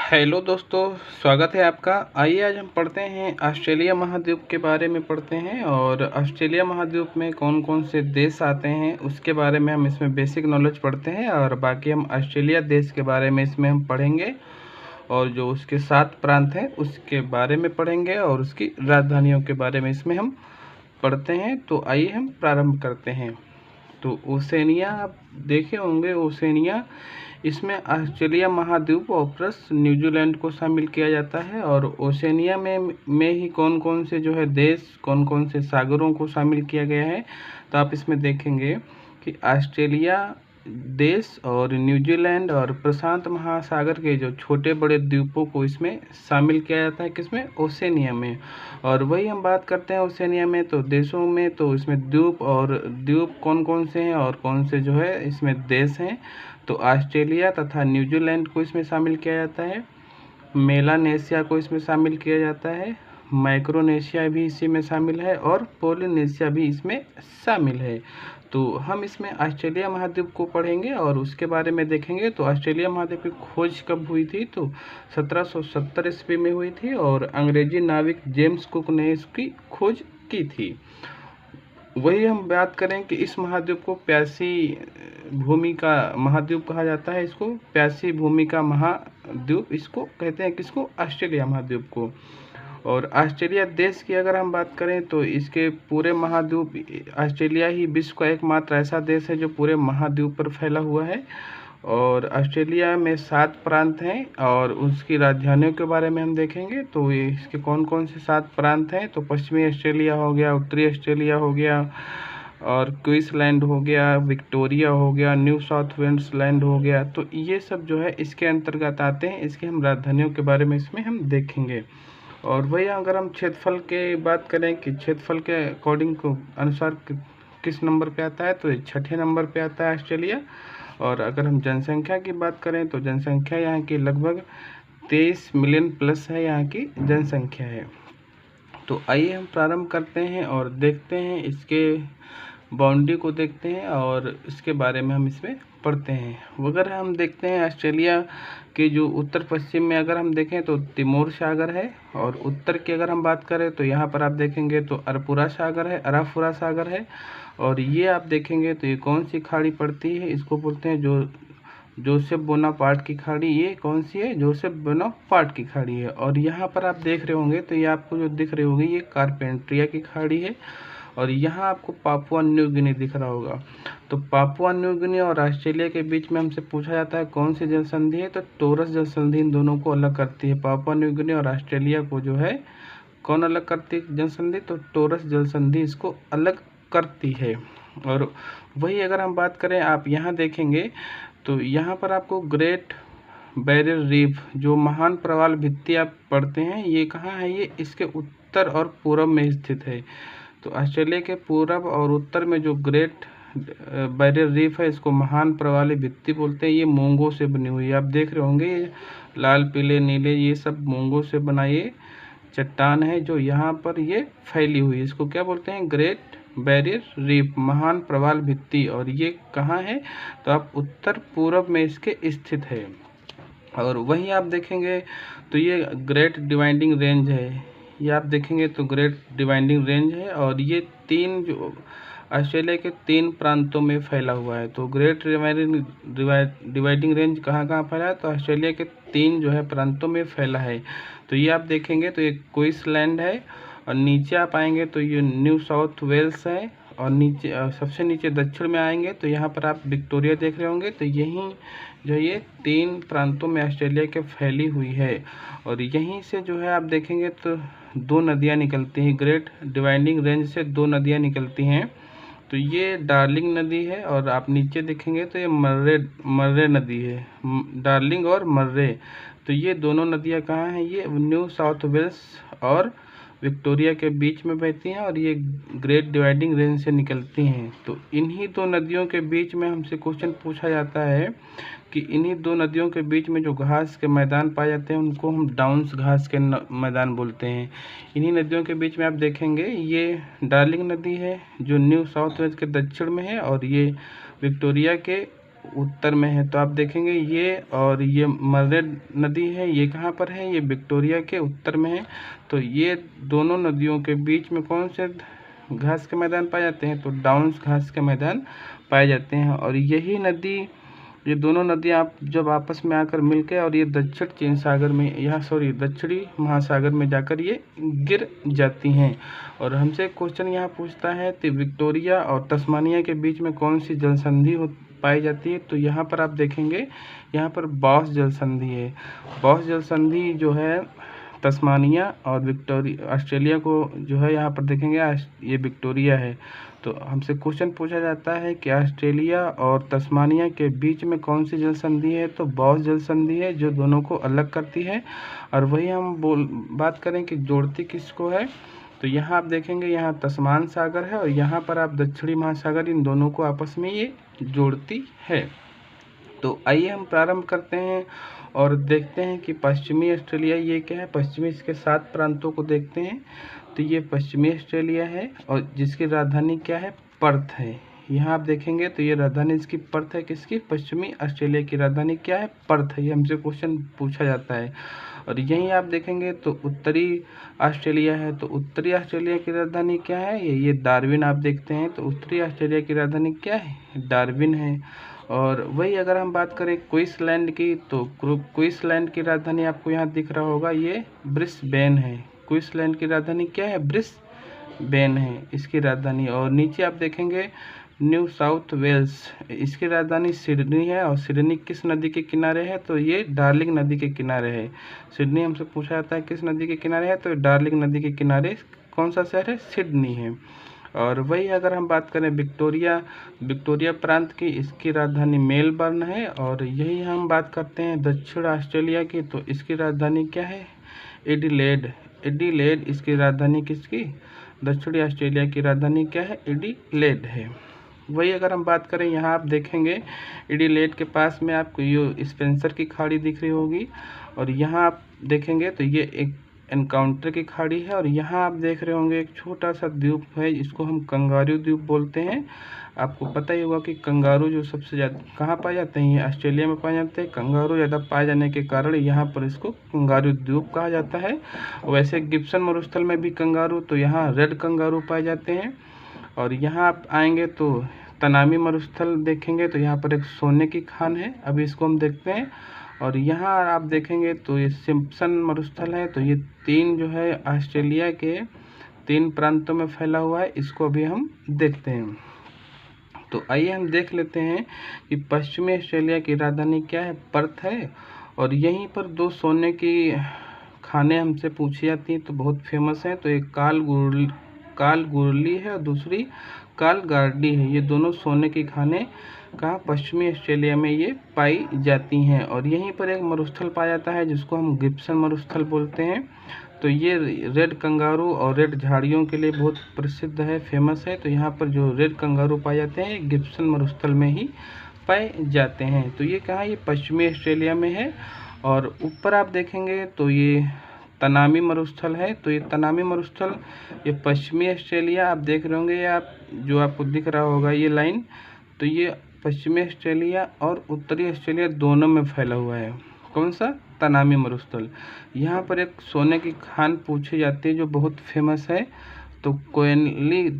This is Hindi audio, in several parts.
हेलो दोस्तों, स्वागत है आपका। आइए आज हम पढ़ते हैं ऑस्ट्रेलिया महाद्वीप के बारे में पढ़ते हैं और ऑस्ट्रेलिया महाद्वीप में कौन कौन से देश आते हैं उसके बारे में हम इसमें बेसिक नॉलेज पढ़ते हैं और बाकी हम ऑस्ट्रेलिया देश के बारे में इसमें हम पढ़ेंगे और जो उसके 7 प्रांत हैं उसके बारे में पढ़ेंगे और उसकी राजधानियों के बारे में इसमें हम पढ़ते हैं। तो आइए हम प्रारंभ करते हैं। तो ओसेनिया आप देखे होंगे, ओसेनिया इसमें ऑस्ट्रेलिया महाद्वीप और प्लस न्यूजीलैंड को शामिल किया जाता है। और ओसेनिया में ही कौन कौन से जो है देश, कौन कौन से सागरों को शामिल किया गया है। तो आप इसमें देखेंगे कि ऑस्ट्रेलिया देश और न्यूजीलैंड और प्रशांत महासागर के जो छोटे बड़े द्वीपों को इसमें शामिल किया जाता है, किसमें, ओसेनिया में। और वही हम बात करते हैं ओसेनिया में तो देशों में, तो इसमें द्वीप कौन कौन से हैं और कौन से जो है इसमें देश हैं। तो ऑस्ट्रेलिया तथा न्यूजीलैंड को इसमें शामिल किया जाता है, मेलानेशिया को इसमें शामिल किया जाता है, माइक्रोनेशिया भी इसी में शामिल है और पोलिनेशिया भी इसमें शामिल है। तो हम इसमें ऑस्ट्रेलिया महाद्वीप को पढ़ेंगे और उसके बारे में देखेंगे। तो ऑस्ट्रेलिया महाद्वीप की खोज कब हुई थी, तो 1770 ईस्वी में हुई थी और अंग्रेजी नाविक जेम्स कुक ने इसकी खोज की थी। वही हम बात करें कि इस महाद्वीप को प्यासी भूमि का महाद्वीप कहा जाता है, इसको प्यासी भूमि का महाद्वीप इसको कहते हैं, किसको, ऑस्ट्रेलिया महाद्वीप को। और ऑस्ट्रेलिया देश की अगर हम बात करें तो इसके पूरे महाद्वीप, ऑस्ट्रेलिया ही विश्व का एकमात्र ऐसा देश है जो पूरे महाद्वीप पर फैला हुआ है। और ऑस्ट्रेलिया में 7 प्रांत हैं और उसकी राजधानियों के बारे में हम देखेंगे। तो ये इसके कौन कौन से 7 प्रांत हैं, तो पश्चिमी ऑस्ट्रेलिया हो गया, उत्तरी ऑस्ट्रेलिया हो गया और क्वींसलैंड हो गया, विक्टोरिया हो गया, न्यू साउथ वेल्स लैंड हो गया। तो ये सब जो है इसके अंतर्गत आते हैं। इसके हम राजधानियों के बारे में इसमें हम देखेंगे। और वही अगर हम क्षेत्रफल के बात करें कि क्षेत्रफल के अकॉर्डिंग को अनुसार किस नंबर पे आता है, तो ये 6ठे नंबर पे आता है ऑस्ट्रेलिया। और अगर हम जनसंख्या की बात करें तो जनसंख्या यहाँ की लगभग 23 मिलियन प्लस है, यहाँ की जनसंख्या है। तो आइए हम प्रारंभ करते हैं और देखते हैं इसके बाउंड्री को देखते हैं और इसके बारे में हम इसमें पढ़ते हैं। अगर हम देखते हैं ऑस्ट्रेलिया के जो उत्तर पश्चिम में अगर हम देखें तो तिमोर सागर है और उत्तर की अगर हम बात करें तो यहाँ पर आप देखेंगे तो अरपुरा सागर है, अराफुरा सागर है। और ये आप देखेंगे तो ये कौन सी खाड़ी पड़ती है, इसको बोलते हैं जो जोसेफ बोनापार्ट की खाड़ी। ये कौन सी है, जोसेफ बोनापार्ट की खाड़ी है। और यहाँ पर आप देख रहे होंगे तो ये आपको जो दिख रही होगी ये कारपेंट्रिया की खाड़ी है। और यहाँ आपको पापुआ न्यू गिनी दिख रहा होगा। तो पापुआ न्यू गिनी और ऑस्ट्रेलिया के बीच में हमसे पूछा जाता है कौन सी जल संधि है, तो टोरस जल संधि इन दोनों को अलग करती है। पापुआ न्यू गिनी और ऑस्ट्रेलिया को जो है कौन अलग करती है जल संधि, तो टोरस जल संधि इसको अलग करती है। और वही अगर हम बात करें, आप यहाँ देखेंगे तो यहाँ पर आपको ग्रेट बैरियर रीफ जो महान प्रवाल भित्ति आप पढ़ते हैं, ये कहाँ है, ये इसके उत्तर और पूर्व में स्थित है। तो ऑस्ट्रेलिया के पूर्व और उत्तर में जो ग्रेट बैरियर रीफ है इसको महान प्रवाली भित्ति बोलते हैं। ये मूंगों से बनी हुई है, आप देख रहे होंगे ये लाल पीले नीले ये सब मूंगों से बना ये चट्टान है जो यहाँ पर ये फैली हुई है। इसको क्या बोलते हैं, ग्रेट बैरियर रीफ, महान प्रवाल भित्ति। और ये कहाँ है, तो आप उत्तर पूर्व में इसके स्थित है। और वहीं आप देखेंगे तो ये ग्रेट डिवाइडिंग रेंज है, ये आप देखेंगे तो ग्रेट डिवाइडिंग रेंज है। और ये 3 जो ऑस्ट्रेलिया के 3 प्रांतों में फैला हुआ है। तो ग्रेट डिवाइडिंग रेंज कहाँ कहाँ फैला है, तो ऑस्ट्रेलिया के 3 जो है प्रांतों में फैला है। तो ये आप देखेंगे तो ये क्वींसलैंड है और नीचे आप आएंगे तो ये न्यू साउथ वेल्स है और नीचे सबसे नीचे दक्षिण में आएंगे तो यहाँ पर आप विक्टोरिया देख रहे होंगे। तो यहीं जो ये 3 प्रांतों में ऑस्ट्रेलिया के फैली हुई है। और यहीं से जो है आप देखेंगे तो 2 नदियाँ निकलती हैं, ग्रेट डिवाइडिंग रेंज से 2 नदियाँ निकलती हैं। तो ये डार्लिंग नदी है और आप नीचे देखेंगे तो ये मर्रे नदी है, डार्लिंग और मर्रे। तो ये दोनों नदियाँ कहाँ हैं, ये न्यू साउथ वेल्स और विक्टोरिया के बीच में बहती हैं और ये ग्रेट डिवाइडिंग रेंज से निकलती हैं। तो इन्हीं 2 नदियों के बीच में हमसे क्वेश्चन पूछा जाता है कि इन्हीं 2 नदियों के बीच में जो घास के मैदान पाए जाते हैं उनको हम डाउन्स घास के मैदान बोलते हैं। इन्हीं नदियों के बीच में आप देखेंगे ये डार्लिंग नदी है जो न्यू साउथ वेल्स के दक्षिण में है और ये विक्टोरिया के उत्तर में है। तो आप देखेंगे ये और ये मर्रेड नदी है, ये कहाँ पर है, ये विक्टोरिया के उत्तर में है। तो ये दोनों नदियों के बीच में कौन से घास के मैदान पाए जाते हैं, तो डाउन्स घास के मैदान पाए जाते हैं। और यही नदी, ये दोनों नदियाँ आप जब आपस में आकर मिलकर और ये दक्षिण चीन सागर में दक्षिणी महासागर में जाकर ये गिर जाती हैं। और हमसे क्वेश्चन यहाँ पूछता है कि विक्टोरिया और तस्मानिया के बीच में कौन सी जल संधि पाई जाती है। तो यहाँ पर आप देखेंगे, यहाँ पर बॉस जल संधि है। बॉस जल संधि जो है तस्मानिया और विक्टोरिया, ऑस्ट्रेलिया को जो है यहाँ पर देखेंगे ये विक्टोरिया है। तो हमसे क्वेश्चन पूछा जाता है कि ऑस्ट्रेलिया और तस्मानिया के बीच में कौन सी जल संधि है, तो बॉस जल संधि है जो दोनों को अलग करती है। और वही हम बात करें कि जोड़ती किसको है, तो यहाँ आप देखेंगे यहाँ तस्मान सागर है और यहाँ पर आप दक्षिणी महासागर, इन दोनों को आपस में ये जोड़ती है। तो आइए हम प्रारंभ करते हैं और देखते हैं कि पश्चिमी ऑस्ट्रेलिया ये क्या है। पश्चिमी इसके 7 प्रांतों को देखते हैं। तो ये पश्चिमी ऑस्ट्रेलिया है और जिसकी राजधानी क्या है, पर्थ है। यहाँ आप देखेंगे तो ये राजधानी इसकी पर्थ है। किसकी, पश्चिमी ऑस्ट्रेलिया की राजधानी क्या है, पर्थ है। ये हमसे क्वेश्चन पूछा जाता है। और यहीं आप देखेंगे तो उत्तरी ऑस्ट्रेलिया है। तो उत्तरी ऑस्ट्रेलिया की राजधानी क्या है, ये डार्विन आप देखते हैं। तो उत्तरी ऑस्ट्रेलिया की राजधानी क्या है, डार्विन है। और वही अगर हम बात करें क्वींसलैंड की, तो क्वींसलैंड की राजधानी आपको यहाँ दिख रहा होगा, ये ब्रिस्बेन है। क्वींसलैंड की राजधानी क्या है, ब्रिस्बेन है इसकी राजधानी। और नीचे आप देखेंगे न्यू साउथ वेल्स, इसकी राजधानी सिडनी है। और सिडनी किस नदी के किनारे है, तो ये डार्लिंग नदी के किनारे है। सिडनी हमसे पूछा जाता है किस नदी के किनारे है, तो डार्लिंग नदी के किनारे कौन सा शहर है, सिडनी है। और वही अगर हम बात करें विक्टोरिया प्रांत की, इसकी राजधानी मेलबर्न है। और यही हम बात करते हैं दक्षिण ऑस्ट्रेलिया की, तो इसकी राजधानी क्या है, एडिलेड इसकी राजधानी किसकी, दक्षिणी ऑस्ट्रेलिया की राजधानी क्या है, एडिलेड है। वही अगर हम बात करें, यहाँ आप देखेंगे एडिलेड के पास में आपको ये स्पेंसर की खाड़ी दिख रही होगी। और यहाँ आप देखेंगे तो ये एक एनकाउंटर की खाड़ी है। और यहाँ आप देख रहे होंगे एक छोटा सा द्वीप है, इसको हम कंगारू द्वीप बोलते हैं। आपको पता ही होगा कि कंगारू जो सबसे ज़्यादा कहाँ पाए जाते हैं, ये ऑस्ट्रेलिया में पाए जाते हैं। कंगारू ज़्यादा पाए जाने के कारण यहाँ पर इसको कंगारू द्वीप कहा जाता है। वैसे गिब्सन मरुस्थल में भी कंगारू, तो यहाँ रेड कंगारू पाए जाते हैं। और यहाँ आप आएंगे तो तनामी मरुस्थल देखेंगे, तो यहाँ पर एक सोने की खान है, अभी इसको हम देखते हैं। और यहाँ आप देखेंगे तो ये सिम्पसन मरुस्थल है। तो ये 3 जो है ऑस्ट्रेलिया के 3 प्रांतों में फैला हुआ है, इसको अभी हम देखते हैं। तो आइए हम देख लेते हैं कि पश्चिमी ऑस्ट्रेलिया की राजधानी क्या है, पर्थ है। और यहीं पर 2 सोने की खानें हमसे पूछी जाती हैं, तो बहुत फेमस हैं। तो एक कालगुरली है और दूसरी कालगार्डी है। ये दोनों सोने की खानें कहाँ, पश्चिमी ऑस्ट्रेलिया में ये पाई जाती हैं। और यहीं पर एक मरुस्थल पाया जाता है जिसको हम गिब्सन मरुस्थल बोलते हैं। तो ये रेड कंगारू और रेड झाड़ियों के लिए बहुत प्रसिद्ध है, फेमस है। तो यहाँ पर जो रेड कंगारू पाए जाते हैं गिब्सन मरुस्थल में ही पाए जाते हैं। तो ये कहाँ, ये पश्चिमी ऑस्ट्रेलिया में है। और ऊपर आप देखेंगे तो ये तनामी मरुस्थल है। तो ये तनामी मरुस्थल ये पश्चिमी ऑस्ट्रेलिया आप देख रहे होंगे, आप जो आपको दिख रहा होगा ये लाइन, तो ये पश्चिमी ऑस्ट्रेलिया और उत्तरी ऑस्ट्रेलिया दोनों में फैला हुआ है। कौन सा, तनामी मरुस्थल। यहाँ पर एक सोने की खान पूछी जाती है जो बहुत फेमस है। तो कोयटी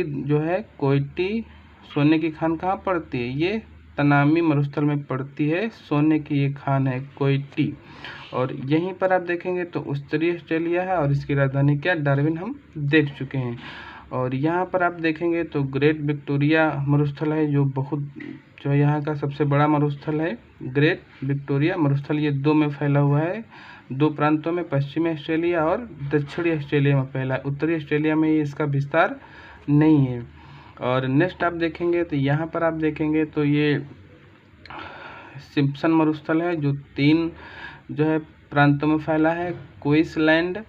जो है, कोयटी सोने की खान कहाँ पड़ती है, ये तनामी मरुस्थल में पड़ती है। सोने की ये खान है कोयटी। और यहीं पर आप देखेंगे तो उत्तरी ऑस्ट्रेलिया है और इसकी राजधानी क्या, डार्विन हम देख चुके हैं। और यहाँ पर आप देखेंगे तो ग्रेट विक्टोरिया मरुस्थल है, जो यहाँ का सबसे बड़ा मरुस्थल है। ग्रेट विक्टोरिया मरुस्थल ये 2 में फैला हुआ है, 2 प्रांतों में, पश्चिमी ऑस्ट्रेलिया और दक्षिणी ऑस्ट्रेलिया में फैला है। उत्तरी ऑस्ट्रेलिया में इसका विस्तार नहीं है। और नेक्स्ट आप देखेंगे तो यहाँ पर आप देखेंगे तो ये सिम्पसन मरुस्थल है जो 3 जो है प्रांतों में फैला है। क्वींसलैंड,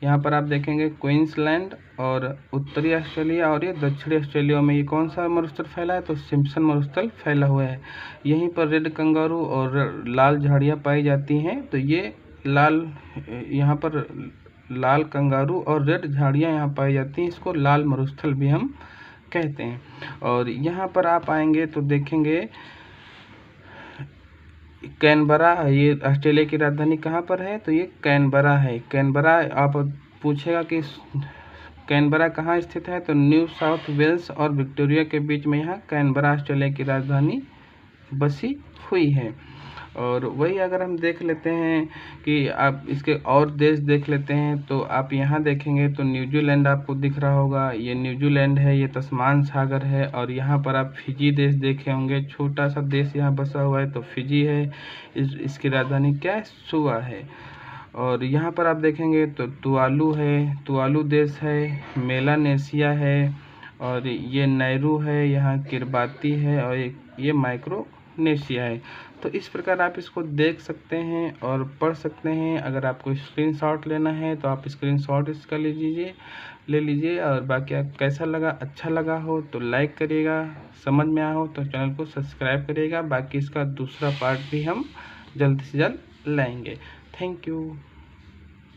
यहाँ पर आप देखेंगे क्वींसलैंड और उत्तरी ऑस्ट्रेलिया और ये दक्षिणी ऑस्ट्रेलिया में ये कौन सा मरुस्थल फैला है, तो सिम्पसन मरुस्थल फैला हुआ है। यहीं पर रेड कंगारू और लाल झाड़ियाँ पाई जाती हैं। तो ये यहाँ पर लाल कंगारू और रेड झाड़ियाँ यहाँ पाई जाती हैं, इसको लाल मरुस्थल भी हम कहते हैं। और यहाँ पर आप आएंगे तो देखेंगे कैनबरा, ये ऑस्ट्रेलिया की राजधानी कहाँ पर है, तो ये कैनबरा है। कैनबरा आप पूछेगा कि कैनबरा कहाँ स्थित है, तो न्यू साउथ वेल्स और विक्टोरिया के बीच में यहाँ कैनबरा ऑस्ट्रेलिया की राजधानी बसी हुई है। और वही अगर हम देख लेते हैं कि आप इसके और देश देख लेते हैं, तो आप यहाँ देखेंगे तो न्यूजीलैंड आपको दिख रहा होगा, ये न्यूजीलैंड है, ये तस्मान सागर है। और यहाँ पर आप फिजी देश देखे होंगे, छोटा सा देश यहाँ बसा हुआ है, तो फिजी है। इसकी राजधानी क्या है, सुआ है। और यहाँ पर आप देखेंगे तो तुवालू है, तुवालू देश है, मेलानेशिया है, और ये नैरू है, यहाँ किरबाती है, और ये माइक्रोनेशिया है। तो इस प्रकार आप इसको देख सकते हैं और पढ़ सकते हैं। अगर आपको स्क्रीनशॉट लेना है तो आप स्क्रीनशॉट इसका ले लीजिए। और बाकी आप कैसा लगा, अच्छा लगा हो तो लाइक करिएगा, समझ में आया हो तो चैनल को सब्सक्राइब करिएगा। बाकी इसका दूसरा पार्ट भी हम जल्द से जल्द लाएंगे। Thank you.